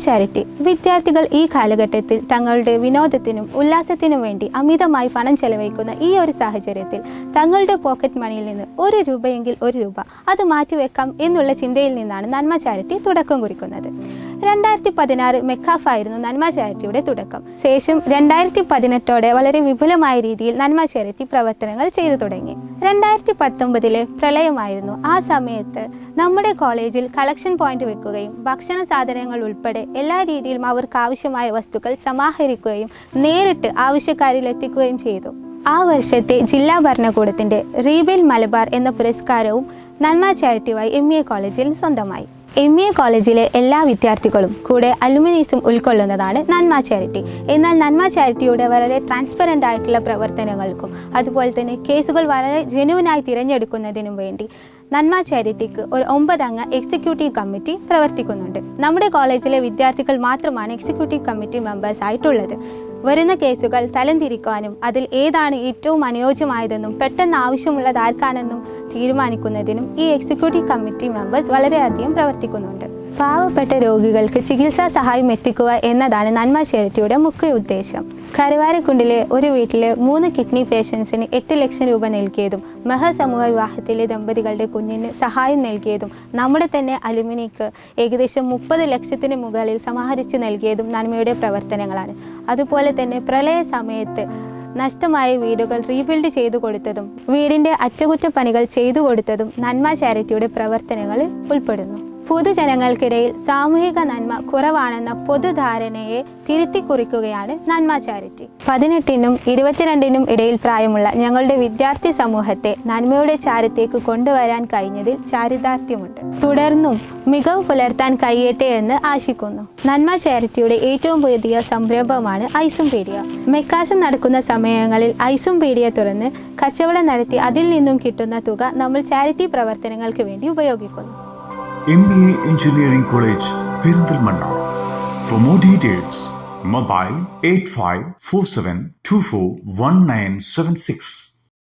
Charity വിദ്യാർത്ഥികൾ ഈ കാലഘട്ടത്തിൽ തങ്ങളുടെ വിനോദത്തിനും ഉല്ലാസത്തിനും വേണ്ടി അമിതമായി പണം ചെലവഴിക്കുന്ന ഈ ഒരു സാഹചര്യത്തിൽ തങ്ങളുടെ പോക്കറ്റ് മണിയിൽ നിന്ന് ₹1 ₹1 അത് മാറ്റിവെക്കാം എന്നുള്ള ചിന്തയിൽ നിന്നാണ് നന്മ ചാരിറ്റി തുടക്കം കുറിക്കുന്നത്. 2016 മെക്കാഫ് ആയിരുന്നു നന്മ ചാരിറ്റിയുടെ തുടക്കം. ശേഷം 2018 വളരെ വിപുലമായ രീതിയിൽ നന്മ ചാരിറ്റി പ്രവർത്തനങ്ങൾ ചെയ്തു തുടങ്ങി. 2019 പ്രളയമായിരുന്നു. ആ സമയത്ത് നമ്മുടെ കോളേജിൽ കളക്ഷൻ പോയിന്റ് വെക്കുകയും ഭക്ഷണ സാധനങ്ങൾ ഉൾപ്പെടെ എല്ലാ രീതിയിലും അവർക്ക് ആവശ്യമായ വസ്തുക്കൾ സമാഹരിക്കുകയും നേരിട്ട് ആവശ്യക്കാരിൽ എത്തിക്കുകയും ചെയ്തു. ആ വർഷത്തെ ജില്ലാ ഭരണകൂടത്തിന്റെ റീബിൽഡ് മലബാർ എന്ന പുരസ്കാരവും നന്മ ചാരിറ്റിയുമായി MA കോളേജിൽ സ്വന്തമായി. MA കോളേജിലെ എല്ലാ വിദ്യാർത്ഥികളും കൂടെ അലുമിനീസും ഉൾക്കൊള്ളുന്നതാണ് നന്മ ചാരിറ്റി. എന്നാൽ നന്മ ചാരിറ്റിയുടെ വളരെ ട്രാൻസ്പെറൻ്റ് ആയിട്ടുള്ള പ്രവർത്തനങ്ങൾക്കും അതുപോലെ തന്നെ കേസുകൾ വളരെ ജെന്യുവനായി തിരഞ്ഞെടുക്കുന്നതിനും വേണ്ടി നന്മ ചാരിറ്റിക്ക് ഒരു 9 അംഗ എക്സിക്യൂട്ടീവ് കമ്മിറ്റി പ്രവർത്തിക്കുന്നുണ്ട്. നമ്മുടെ കോളേജിലെ വിദ്യാർത്ഥികൾ മാത്രമാണ് എക്സിക്യൂട്ടീവ് കമ്മിറ്റി മെമ്പേഴ്സ് ആയിട്ടുള്ളത്. വരുന്ന കേസുകൾ തരംതിരിക്കാനും അതിൽ ഏതാണ് ഏറ്റവും അനുയോജ്യമായതെന്നും പെട്ടെന്ന് ആവശ്യമുള്ളത് ആർക്കാണെന്നും തീരുമാനിക്കുന്നതിനും ഈ എക്സിക്യൂട്ടീവ് കമ്മിറ്റി മെമ്പേഴ്സ് വളരെയധികം പ്രവർത്തിക്കുന്നുണ്ട്. പാവപ്പെട്ട രോഗികൾക്ക് ചികിത്സാ സഹായം എത്തിക്കുക എന്നതാണ് നന്മ ചാരിറ്റിയുടെ മുഖ്യ ഉദ്ദേശം. കരുവാരക്കുണ്ടിലെ ഒരു വീട്ടിലെ 3 കിഡ്നി പേഷ്യൻസിന് 8 ലക്ഷം രൂപ നൽകിയതും മെഹർ സമൂഹ വിവാഹത്തിലെ ദമ്പതികളുടെ കുഞ്ഞിന് സഹായം നൽകിയതും നമ്മുടെ തന്നെ അലുമിനിക്ക് ഏകദേശം 30 ലക്ഷത്തിന് മുകളിൽ സമാഹരിച്ച് നൽകിയതും നന്മയുടെ പ്രവർത്തനങ്ങളാണ്. അതുപോലെ തന്നെ പ്രളയ സമയത്ത് നഷ്ടമായ വീടുകൾ റീബിൽഡ് ചെയ്തു കൊടുത്തതും വീടിൻ്റെ അറ്റകുറ്റപ്പണികൾ ചെയ്തു കൊടുത്തതും നന്മ ചാരിറ്റിയുടെ പ്രവർത്തനങ്ങളിൽ ഉൾപ്പെടുന്നു. പൊതുജനങ്ങൾക്കിടയിൽ സാമൂഹിക നന്മ കുറവാണെന്ന പൊതുധാരണയെ തിരുത്തി കുറിക്കുകയാണ് നന്മ ചാരിറ്റി. 18നും 22നും ഇടയിൽ പ്രായമുള്ള ഞങ്ങളുടെ വിദ്യാർത്ഥി സമൂഹത്തെ നന്മയുടെ ചാരത്തേക്ക് കൊണ്ടുവരാൻ കഴിഞ്ഞതിൽ ചാരിതാർത്ഥ്യമുണ്ട്. തുടർന്നും മികവ് പുലർത്താൻ കഴിയട്ടെ എന്ന് ആശിക്കുന്നു. നന്മ ചാരിറ്റിയുടെ ഏറ്റവും പുതിയ സംരംഭമാണ് ഐസുംപീഡിയ. മെക്കാസം നടക്കുന്ന സമയങ്ങളിൽ ഐസുംപീഡിയ തുറന്ന് കച്ചവടം നടത്തി അതിൽ നിന്നും കിട്ടുന്ന തുക നമ്മൾ ചാരിറ്റി പ്രവർത്തനങ്ങൾക്ക് വേണ്ടി ഉപയോഗിക്കുന്നു. MBA Engineering College, Perinthalmanna. For more details, mobile 8547241976.